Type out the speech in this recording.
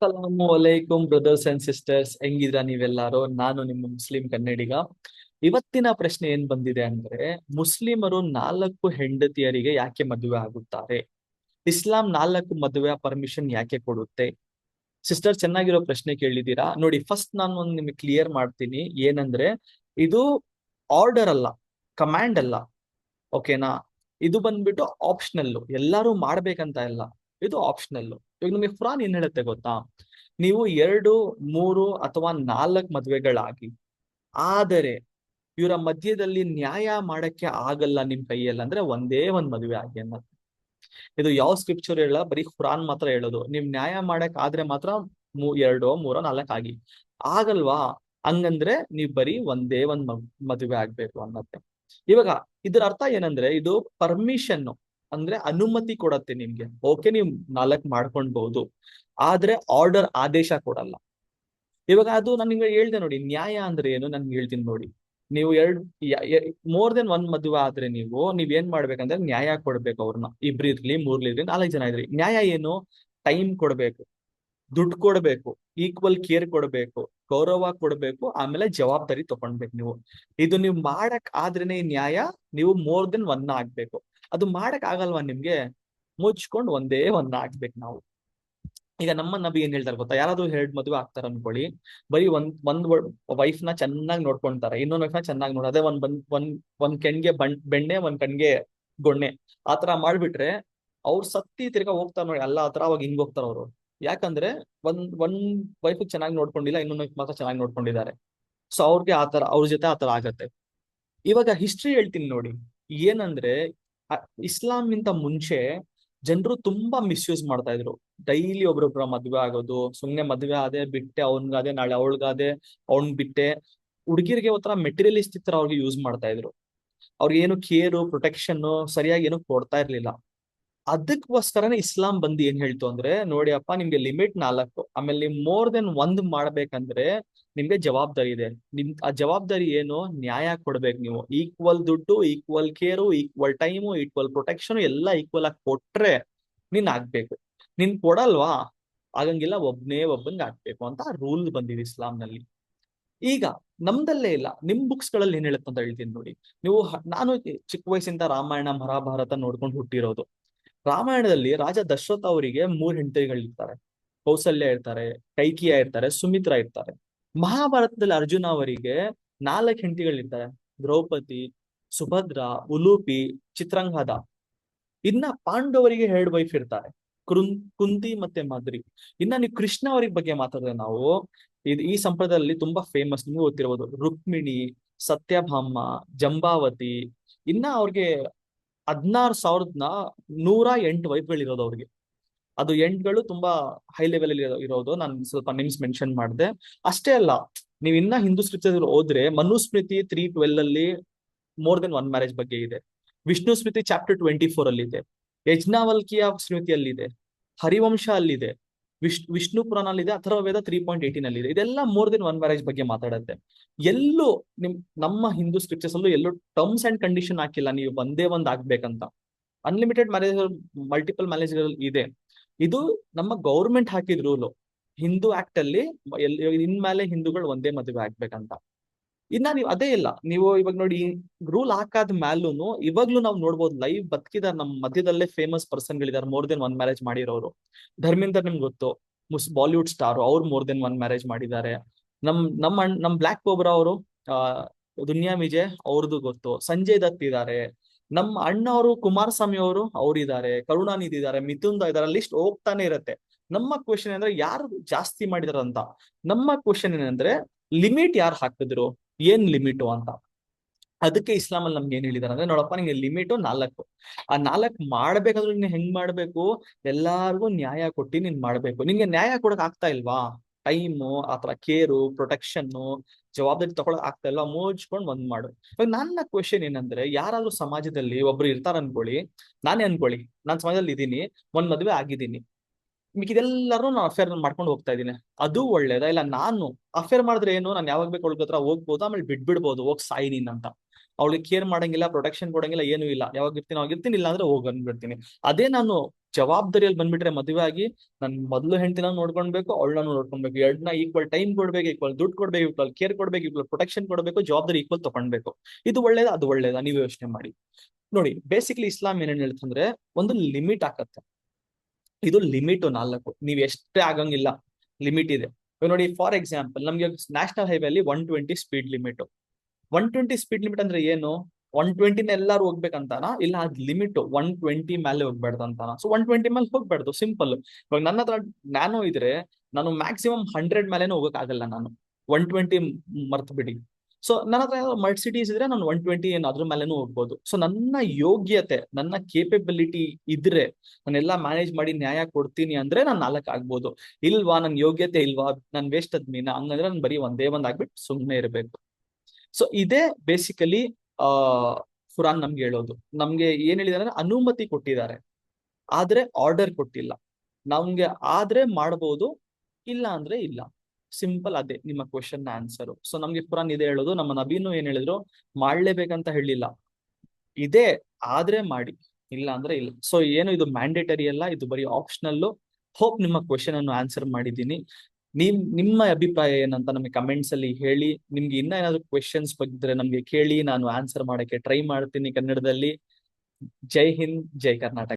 ಸಲಾಮು ಅಲೈಕುಂ brothers and sisters, ಹೆಂಗಿದ್ರ ನೀವೆಲ್ಲಾರು? ನಾನು ನಿಮ್ಮ Muslim ಕನ್ನಡಿಗ. ಇವತ್ತಿನ ಪ್ರಶ್ನೆ ಏನ್ ಬಂದಿದೆ ಅಂದ್ರೆ, ಮುಸ್ಲಿಮರು 4 ಹೆಂಡತಿಯರಿಗೆ ಯಾಕೆ ಮದುವೆ ಆಗುತ್ತಾರೆ? ಇಸ್ಲಾಂ 4 ಮದುವೆ ಪರ್ಮಿಷನ್ ಯಾಕೆ ಕೊಡುತ್ತೆ? ಸಿಸ್ಟರ್, ಚೆನ್ನಾಗಿರೋ ಪ್ರಶ್ನೆ ಕೇಳಿದೀರಾ. ನೋಡಿ, ಫಸ್ಟ್ ನಾನು ಒಂದು ನಿಮಗೆ ಕ್ಲಿಯರ್ ಮಾಡ್ತೀನಿ. ಏನಂದ್ರೆ, ಇದು ಆರ್ಡರ್ ಅಲ್ಲ, ಕಮಾಂಡ್ ಅಲ್ಲ, ಓಕೆನಾ? ಇದು ಬಂದ್ಬಿಟ್ಟು ಆಪ್ಷನಲ್. ಎಲ್ಲಾರು ಮಾಡ್ಬೇಕಂತ ಇಲ್ಲ, ಇದು ಆಪ್ಷನಲ್. ಇವಾಗ ನಿಮಗೆ ಖುರಾನ್ ಏನ್ ಹೇಳುತ್ತೆ ಗೊತ್ತಾ? ನೀವು 2, 3 ಅಥವಾ 4 ಮದ್ವೆಗಳಾಗಿ, ಆದರೆ ಇವರ ಮಧ್ಯದಲ್ಲಿ ನ್ಯಾಯ ಮಾಡಕ್ಕೆ ಆಗಲ್ಲ ನಿಮ್ ಕೈಯಲ್ಲಿ ಅಂದ್ರೆ ಒಂದೇ ಒಂದ್ ಮದುವೆ ಆಗಿ ಅನ್ನತ್ತೆ. ಇದು ಯಾವ ಸ್ಕ್ರಿಪ್ಚರ್ ಹೇಳ? ಬರೀ ಖುರಾನ್ ಮಾತ್ರ ಹೇಳೋದು. ನೀವ್ ನ್ಯಾಯ ಮಾಡಕ್ ಆದ್ರೆ ಮಾತ್ರ 2, 3, 4 ಆಗಿ. ಆಗಲ್ವಾ? ಹಂಗಂದ್ರೆ ನೀವ್ ಬರೀ ಒಂದೇ ಒಂದ್ ಮದುವೆ ಆಗ್ಬೇಕು ಅನ್ನತ್ತೆ. ಇವಾಗ ಇದರ ಅರ್ಥ ಏನಂದ್ರೆ, ಇದು ಪರ್ಮಿಷನ್ ಅಂದ್ರೆ ಅನುಮತಿ ಕೊಡತ್ತೆ ನಿಮ್ಗೆ. ಓಕೆ, ನೀವು 4 ಮಾಡ್ಕೊಳ್ಬಹುದು, ಆದ್ರೆ ಆರ್ಡರ್ ಆದೇಶ ಕೊಡಲ್ಲ. ಇವಾಗ ಅದು ನಾನು ನಿಮ್ಗೆ ಹೇಳ್ದೆ ನೋಡಿ, ನ್ಯಾಯ ಅಂದ್ರೆ ಏನು ನನ್ಗೆ ಹೇಳ್ತೀನಿ ನೋಡಿ. ನೀವು ಮೋರ್ ದೆನ್ ಒಂದ್ ಮದುವೆ ಆದ್ರೆ ನೀವ್ ಏನ್ ಮಾಡ್ಬೇಕಂದ್ರೆ ನ್ಯಾಯ ಕೊಡ್ಬೇಕು. ಅವ್ರನ್ನ ಇಬ್ರು ಇರ್ಲಿ, 3 ಇರ್ಲಿ, 4 ಜನ ಇದ್ರಿ, ನ್ಯಾಯ ಏನು? ಟೈಮ್ ಕೊಡ್ಬೇಕು, ದುಡ್ಡು ಕೊಡ್ಬೇಕು, ಈಕ್ವಲ್ ಕೇರ್ ಕೊಡ್ಬೇಕು, ಗೌರವ ಕೊಡ್ಬೇಕು, ಆಮೇಲೆ ಜವಾಬ್ದಾರಿ ತಗೊಂಡ್ಬೇಕು ನೀವು. ಇದು ನೀವು ಮಾಡಕ್ ಆದ್ರೇನೆ ನ್ಯಾಯ. ನೀವು ಮೋರ್ ದೆನ್ ಒನ್ ಆಗ್ಬೇಕು. ಅದು ಮಾಡಕ್ ಆಗಲ್ವಾ ನಿಮ್ಗೆ? ಮುಚ್ಕೊಂಡು ಒಂದೇ ಒಂದ್ ಆಗ್ಬೇಕು ನಾವು. ಈಗ ನಮ್ಮ ನಬಿ ಏನ್ ಹೇಳ್ತಾರೆ ಗೊತ್ತಾ? ಯಾರಾದ್ರೂ 2 ಮದುವೆ ಆಗ್ತಾರ ಅನ್ಕೊಳ್ಳಿ, ಬರೀ ಒಂದ್ ವೈಫ್ ನ ಚೆನ್ನಾಗಿ ನೋಡ್ಕೊಂತಾರೆ, ಇನ್ನೊಂದ್ ವೈಫ್ ನ ಚೆನ್ನಾಗಿ ನೋಡ, ಅದೇ ಒಂದ್ ಕಣ್ಗೆ ಬೆಣ್ಣೆ, ಒಂದ್ ಕಣ್ಗೆ ಗೊಣ್ಣೆ, ಆತರ ಮಾಡ್ಬಿಟ್ರೆ ಅವ್ರು ಸತ್ತಿ ತಿರ್ಗಾ ಹೋಗ್ತಾರ ನೋಡಿ ಎಲ್ಲ ಆತರ. ಅವಾಗ ಹಿಂಗ್ ಹೋಗ್ತಾರ ಅವ್ರು. ಯಾಕಂದ್ರೆ ಒಂದ್ ವೈಫ್ ಚೆನ್ನಾಗಿ ನೋಡ್ಕೊಂಡಿಲ್ಲ, ಇನ್ನೊಂದ್ ವೈಫ್ ಮಾತ್ರ ಚೆನ್ನಾಗಿ ನೋಡ್ಕೊಂಡಿದ್ದಾರೆ. ಸೊ ಅವ್ರಿಗೆ ಆತರ, ಅವ್ರ ಜೊತೆ ಆತರ ಆಗತ್ತೆ. ಇವಾಗ ಹಿಸ್ಟ್ರಿ ಹೇಳ್ತೀನಿ ನೋಡಿ. ಏನಂದ್ರೆ, ಇಸ್ಲಾಂ ಇಂತ ಮುಂಚೆ ಜನರು ತುಂಬಾ ಮಿಸ್ಯೂಸ್ ಮಾಡ್ತಾ ಇದ್ರು. ಡೈಲಿ ಒಬ್ರೊಬ್ರ ಮದ್ವೆ ಆಗೋದು, ಸುಮ್ನೆ ಮದ್ವೆ ಆದೆ ಬಿಟ್ಟೆ, ಅವನ್ಗಾದೆ ನಾಳೆ ಅವಳ್ಗಾದೆ, ಅವ್ನ್ ಬಿಟ್ಟೆ. ಹುಡುಗಿರಿಗೆ ಒಂಥರ ಮೆಟೀರಿಯಲಿಸ್ಟಿಕ್ ತರ ಅವ್ರಿಗೆ ಯೂಸ್ ಮಾಡ್ತಾ ಇದ್ರು. ಅವ್ರಿಗೆ ಏನು ಕೇರು, ಪ್ರೊಟೆಕ್ಷನ್ ಸರಿಯಾಗಿ ಏನು ಕೊಡ್ತಾ ಇರ್ಲಿಲ್ಲ. ಅದಕ್ಕೋಸ್ಕರನೇ ಇಸ್ಲಾಂ ಬಂದು ಏನ್ ಹೇಳ್ತು ಅಂದ್ರೆ, ನೋಡಿ ಅಪ್ಪ, ನಿಮ್ಗೆ ಲಿಮಿಟ್ 4, ಆಮೇಲೆ ನೀವು ಮೋರ್ ದೆನ್ 1 ಮಾಡ್ಬೇಕಂದ್ರೆ ನಿಮ್ಗೆ ಜವಾಬ್ದಾರಿ ಇದೆ. ಆ ಜವಾಬ್ದಾರಿ ಏನು? ನ್ಯಾಯ ಕೊಡ್ಬೇಕು ನೀವು. ಈಕ್ವಲ್ ದುಡ್ಡು, equal care, equal time, equal protection ಎಲ್ಲ ಈಕ್ವಲ್ ಆಗಿ ಕೊಟ್ರೆ ನೀನ್ ಆಗ್ಬೇಕು. ನೀನ್ ಕೊಡಲ್ವಾ? ಆಗಂಗಿಲ್ಲ, ಒಬ್ಬಂಗೆ ಆಗ್ಬೇಕು ಅಂತ ರೂಲ್ ಬಂದಿದೆ ಇಸ್ಲಾಂನಲ್ಲಿ. ಈಗ ನಮ್ದಲ್ಲೇ ಇಲ್ಲ, ನಿಮ್ ಬುಕ್ಸ್ ಗಳಲ್ಲಿ ಏನ್ ಹೇಳುತ್ತೆ ಅಂತ ಹೇಳ್ತೀನಿ ನೋಡಿ. ನಾನು ಚಿಕ್ಕ ವಯಸ್ಸಿಂದ ರಾಮಾಯಣ ಮಹಾಭಾರತ ನೋಡ್ಕೊಂಡು ಹುಟ್ಟಿರೋದು. ರಾಮಾಯಣದಲ್ಲಿ ರಾಜ ದಶರಥ ಅವರಿಗೆ 3 ಹೆಂಡತಿಗಳಿರ್ತಾರೆ. ಕೌಸಲ್ಯ ಇರ್ತಾರೆ, ಕೈಕಿಯ ಇರ್ತಾರೆ, ಸುಮಿತ್ರಾ ಇರ್ತಾರೆ. ಮಹಾಭಾರತದಲ್ಲಿ ಅರ್ಜುನ ಅವರಿಗೆ 4 ಹೆಂಡತಿಗಳಿರ್ತಾರೆ: ದ್ರೌಪದಿ, ಸುಭದ್ರ, ಉಲೂಪಿ, ಚಿತ್ರಾಂಗದ. ಇನ್ನ ಪಾಂಡವರಿಗೆ 2 ವೈಫ್ ಇರ್ತಾರೆ: ಕುಂತಿ ಮತ್ತೆ ಮದ್ರಿ. ಇನ್ನ ನೀವು ಕೃಷ್ಣ ಅವ್ರಿಗೆ ಬಗ್ಗೆ ಮಾತಾಡಿದ್ರೆ ನಾವು, ಈ ಸಂಪ್ರದಾಯದಲ್ಲಿ ತುಂಬಾ ಫೇಮಸ್, ನಿಮ್ಗೆ ಗೊತ್ತಿರಬಹುದು, ರುಕ್ಮಿಣಿ, ಸತ್ಯಭಾಮ, ಜಂಬಾವತಿ. ಇನ್ನ ಅವ್ರಿಗೆ 16,108 ವೈಫ್ಗಳಿರೋದು ಅವ್ರಿಗೆ. ಅದು ಎಂಟ್ಗಳು ತುಂಬಾ ಹೈ ಲೆವೆಲ್ ಅಲ್ಲಿ ಇರೋದು. ನಾನು ಸ್ವಲ್ಪ ನೇಮ್ಸ್ ಮೆನ್ಷನ್ ಮಾಡಿದೆ ಅಷ್ಟೇ ಅಲ್ಲ. ನೀವ್ ಇನ್ನ ಹಿಂದೂ ಸ್ಕ್ರಿಪ್ಚರ್ ಹೋದ್ರೆ, ಮನುಸ್ಮೃತಿ 3:12 ಅಲ್ಲಿ ಮೋರ್ ದೆನ್ 1 ಮ್ಯಾರೇಜ್ ಬಗ್ಗೆ ಇದೆ. ವಿಷ್ಣು ಸ್ಮೃತಿ ಚಾಪ್ಟರ್ 24 ಅಲ್ಲಿ ಇದೆ. ಯಜ್ನಾವಲ್ಕಿಯ ಸ್ಮೃತಿಯಲ್ಲಿದೆ, ಹರಿವಂಶ ಅಲ್ಲಿದೆ, ವಿಷ್ಣು ಪುರಾಣ ಅಲ್ಲಿದೆ, ಅಥರ್ವವೇದ 3.18 ಅಲ್ಲಿ ಇದೆ. ಇದೆಲ್ಲ ಮೋರ್ ದೆನ್ 1 ಮ್ಯಾರೇಜ್ ಬಗ್ಗೆ ಮಾತಾಡುತ್ತೆ. ಎಲ್ಲೂ ನಮ್ಮ ಹಿಂದೂ ಸ್ಕ್ರಿಪ್ಚರ್ಸ್ ಅಲ್ಲೂ ಎಲ್ಲೂ ಟರ್ಮ್ಸ್ ಅಂಡ್ ಕಂಡೀಷನ್ ಹಾಕಿಲ್ಲ ನೀವು ಒಂದೇ ಒಂದ್ ಆಗ್ಬೇಕಂತ. ಅನ್ಲಿಮಿಟೆಡ್ ಮ್ಯಾರೇಜ್, ಮಲ್ಟಿಪಲ್ ಮ್ಯಾರೇಜ್ ಇದೆ. ಇದು ನಮ್ಮ ಗೌರ್ಮೆಂಟ್ ಹಾಕಿದ ರೂಲು. ಹಿಂದೂ ಆಕ್ಟ್ ಅಲ್ಲಿ ಇನ್ಮೇಲೆ ಹಿಂದೂಗಳು ಒಂದೇ ಮದುವೆ ಆಗ್ಬೇಕಂತ. ಇನ್ನ ನೀವು ಅದೇ ಇಲ್ಲ, ನೀವು ಇವಾಗ ನೋಡಿ, ರೂಲ್ ಹಾಕಾದ ಮ್ಯಾಲೂನು ಇವಾಗ್ಲೂ ನಾವು ನೋಡ್ಬೋದು, ಲೈವ್ ಬದುಕಿದಾರೆ ನಮ್ಮ ಮಧ್ಯದಲ್ಲೇ ಫೇಮಸ್ ಪರ್ಸನ್ ಗಳಿದ್ದಾರೆ ಮೋರ್ ದೆನ್ 1 ಮ್ಯಾರೇಜ್ ಮಾಡಿರೋರು. ಧರ್ಮೇಂದ್ರ ನಿಮ್ಗೆ ಗೊತ್ತು, ಬಾಲಿವುಡ್ ಸ್ಟಾರ್, ಅವ್ರು ಮೋರ್ ದೆನ್ 1 ಮ್ಯಾರೇಜ್ ಮಾಡಿದ್ದಾರೆ. ನಮ್ ಬ್ಲಾಕ್ ಕೋಬ್ರಾ ಅವರು, ಆ ದುನಿಯಾ ವಿಜಯ್ ಅವ್ರದ್ದು ಗೊತ್ತು. ಸಂಜಯ್ ದತ್ ಇದ್ದಾರೆ. ನಮ್ಮ ಅಣ್ಣವರು ಕುಮಾರಸ್ವಾಮಿ ಅವ್ರು ಇದ್ದಾರೆ. ಕರುಣಾನಿಧಿ ಇದ್ದಾರೆ, ಮಿಥುನ್ ಇದಾರೆ, ಲಿಸ್ಟ್ ಹೋಗ್ತಾನೆ ಇರತ್ತೆ. ನಮ್ಮ ಕ್ವಶನ್ ಅಂದ್ರೆ ಯಾರು ಜಾಸ್ತಿ ಮಾಡಿದಾರ ಅಂತ. ನಮ್ಮ ಕ್ವಶನ್ ಏನಂದ್ರೆ, ಲಿಮಿಟ್ ಯಾರು ಹಾಕಿದ್ರು, ಏನ್ ಲಿಮಿಟು ಅಂತ. ಅದಕ್ಕೆ ಇಸ್ಲಾಂ ಅಲ್ಲಿ ನಮ್ಗೆ ಏನ್ ಹೇಳಿದಾರೆ ಅಂದ್ರೆ, ನೋಡಪ್ಪ, ನಿಂಗೆ ಲಿಮಿಟ್ 4. ಆ 4 ಮಾಡ್ಬೇಕಾದ್ರೆ ನೀನ್ ಹೆಂಗ್ ಮಾಡ್ಬೇಕು? ಎಲ್ಲಾರ್ಗು ನ್ಯಾಯ ಕೊಟ್ಟು ನೀನ್ ಮಾಡ್ಬೇಕು. ನಿಂಗೆ ನ್ಯಾಯ ಕೊಡಕ್ ಆಗ್ತಾ ಇಲ್ವಾ? ಟೈಮು, ಆತರ ಕೇರು, ಪ್ರೊಟೆಕ್ಷನ್ನು, ಜವಾಬ್ದಾರಿ ತಗೊಳಕ್ ಆಗ್ತಾ ಇಲ್ವಾ? ಮುಚ್ಕೊಂಡ್ ಒಂದ್ ಮಾಡು. ಇವಾಗ ನನ್ನ ಕ್ವೆಶನ್ ಏನಂದ್ರೆ, ಯಾರಾದ್ರೂ ಸಮಾಜದಲ್ಲಿ ಒಬ್ರು ಇರ್ತಾರ ಅನ್ಕೊಳ್ಳಿ, ನಾನೇ ಅನ್ಕೊಳ್ಳಿ, ನಾನ್ ಸಮಾಜದಲ್ಲಿ ಇದೀನಿ, ಒಂದ್ ಮದ್ವೆ ಆಗಿದ್ದೀನಿ, ಮಿಕ್ಕಿದೆಲ್ಲರೂ ನಾನು ಅಫೇರ್ ಮಾಡ್ಕೊಂಡು ಹೋಗ್ತಾ ಇದ್ದೀನಿ. ಅದು ಒಳ್ಳೇದಾ? ಇಲ್ಲ ನಾನು ಅಫೇರ್ ಮಾಡಿದ್ರೆ ಏನು, ನಾನು ಯಾವಾಗ ಬೇಕು ಅವಳ ಹತ್ರ ಹೋಗ್ಬೋದು, ಆಮೇಲೆ ಬಿಡ್ಬಿಡ್ಬೋದು, ಹೋಗ್ ಸಾಯಿ ನೀನ್ ಅಂತ. ಅವಳಿಗೆ ಕೇರ್ ಮಾಡಂಗಿಲ್ಲ, ಪ್ರೊಟೆಕ್ಷನ್ ಕೊಡಂಗಿಲ್ಲ, ಏನು ಇಲ್ಲ. ಯಾವಾಗ ಇರ್ತೀನಿ ಅವಾಗ ಇರ್ತೀನಿ, ಇಲ್ಲ ಅಂದ್ರೆ ಹೋಗ್ ಅಂದ್ಬಿಡ್ತೀನಿ. ಅದೇ ನಾನು ಜವಾಬ್ದಾರಿಯಲ್ಲಿ ಬಂದ್ಬಿಟ್ರೆ ಮದುವೆ ಆಗಿ ನನ್ ಮೊದ್ಲು ಹೆಂಡತಿನ ನೋಡ್ಕೊಳ್ಬೇಕು, ಅವಳನ್ನ ನೋಡ್ಕೊಳ್ಬೇಕು, ಎರಡನ್ನ ಈಕ್ವಲ್ ಟೈಮ್ ಕೊಡ್ಬೇಕು, ಈಕ್ವಲ್ ದುಡ್ಡು ಕೊಡ್ಬೇಕು, ಈಕ್ವಲ್ ಕೇರ್ ಕೊಡ್ಬೇಕು, ಈಕ್ವಲ್ ಪ್ರೊಟೆಕ್ಷನ್ ಕೊಡ್ಬೇಕು, ಜವಾಬ್ದಾರಿ ಈಕ್ವಲ್ ತಗೊಂಡ್ಬೇಕು. ಇದು ಒಳ್ಳೇದಾ ಅದು ಒಳ್ಳೇದಾ ನೀವು ಯೋಚನೆ ಮಾಡಿ. ನೋಡಿ ಬೇಸಿಕ್ಲಿ ಇಸ್ಲಾಂ ಏನೇನ್ ಹೇಳ್ತಂದ್ರೆ ಒಂದು ಲಿಮಿಟ್ ಹಾಕತ್ತೆ. ಇದು ಲಿಮಿಟ್ 4, ನೀವ್ ಎಷ್ಟೇ ಆಗಂಗಿಲ್ಲ, ಲಿಮಿಟ್ ಇದೆ. ಇವಾಗ ನೋಡಿ ಫಾರ್ ಎಕ್ಸಾಂಪಲ್ ನಮ್ಗೆ ನ್ಯಾಷನಲ್ ಹೈವೇ ಅಲ್ಲಿ 120 ಸ್ಪೀಡ್ ಲಿಮಿಟ್. 120 ಸ್ಪೀಡ್ ಲಿಮಿಟ್ ಅಂದ್ರೆ ಏನು? 120ನ ಎಲ್ಲಾರು ಹೋಗ್ಬೇಕಂತಾನ, ಇಲ್ಲ ಅದ್ ಲಿಮಿಟ್ 120 ಮೇಲೆ ಹೋಗ್ಬಾರ್ದು ಅಂತಾನ. ಸೊ 120 ಮೇಲೆ ಹೋಗ್ಬಾರ್ದು, ಸಿಂಪಲ್. ಇವಾಗ ನನ್ನ ಹತ್ರ ನ್ಯಾನೋ ಇದ್ರೆ ನಾನು ಮ್ಯಾಕ್ಸಿಮಮ್ 100 ಮೇಲೆನೂ ಹೋಗಕ್ ಆಗಲ್ಲ, ನಾನು 120 ಮರ್ತ್ ಬಿಡಿ. ಸೊ ನನ್ನ ಹತ್ರ ಮರ್ಸಿಡೀಸ್ ಇದ್ರೆ ನಾನು 120 ಏನು ಅದ್ರ ಮೇಲೆನೂ ಹೋಗ್ಬೋದು. ಸೊ ನನ್ನ ಯೋಗ್ಯತೆ, ನನ್ನ ಕೇಪಬಿಲಿಟಿ ಇದ್ರೆ ನಾನೆಲ್ಲ ಮ್ಯಾನೇಜ್ ಮಾಡಿ ನ್ಯಾಯ ಕೊಡ್ತೀನಿ ಅಂದ್ರೆ ನಾನು 4 ಆಗ್ಬೋದು. ಇಲ್ವಾ ನನ್ ಯೋಗ್ಯತೆ ಇಲ್ವಾ, ನನ್ ವೇಸ್ಟ್ ಅದ್ ಮೀನಾ, ಹಂಗಂದ್ರೆ ನಾನು ಬರೀ ಒಂದೇ ಒಂದ್ ಆಗ್ಬಿಟ್ಟು ಸುಮ್ಮನೆ ಇರಬೇಕು. ಸೊ ಇದೇ ಬೇಸಿಕಲಿ ಆ ಖುರಾನ್ ನಮ್ಗೆ ಹೇಳೋದು. ನಮ್ಗೆ ಏನ್ ಹೇಳಿದಾರೆ ಅಂದ್ರೆ ಅನುಮತಿ ಕೊಟ್ಟಿದ್ದಾರೆ, ಆದ್ರೆ ಆರ್ಡರ್ ಕೊಟ್ಟಿಲ್ಲ. ನಮ್ಗೆ ಆದ್ರೆ ಮಾಡ್ಬೋದು, ಇಲ್ಲ ಅಂದ್ರೆ ಇಲ್ಲ. ಸಿಂಪಲ್ ಅದೇ ನಿಮ್ಮ ಕ್ವಶನ್ ಆನ್ಸರ್. ಸೊ ನಮ್ಗೆ ಖುರಾನ್ ಇದೆ ಹೇಳೋದು, ನಮ್ಮ ನಬೀನು ಏನ್ ಹೇಳಿದ್ರು, ಮಾಡ್ಲೇಬೇಕಂತ ಹೇಳಿಲ್ಲ, ಇದೇ ಆದ್ರೆ ಮಾಡಿ, ಇಲ್ಲ ಅಂದ್ರೆ ಇಲ್ಲ. ಸೊ ಏನು ಇದು ಮ್ಯಾಂಡೇಟರಿ ಅಲ್ಲ, ಇದು ಬರೀ ಆಪ್ಷನಲ್. ಹೋಪ್ ನಿಮ್ಮ ಕ್ವಶನ್ ಅನ್ನು ಆನ್ಸರ್ ಮಾಡಿದ್ದೀನಿ. ನಿಮ್ಮ ಅಭಿಪ್ರಾಯ ಏನಂತ ನಮಗೆ ಕಮೆಂಟ್ಸ್ ಅಲ್ಲಿ ಹೇಳಿ. ನಿಮ್ಗೆ ಇನ್ನ ಏನಾದ್ರು ಕ್ವೆಶನ್ಸ್ ಬಗ್ಗೆ ನಮ್ಗೆ ಕೇಳಿ, ನಾನು ಆನ್ಸರ್ ಮಾಡಕ್ಕೆ ಟ್ರೈ ಮಾಡ್ತೀನಿ ಕನ್ನಡದಲ್ಲಿ. ಜೈ ಹಿಂದ್, ಜೈ ಕರ್ನಾಟಕ.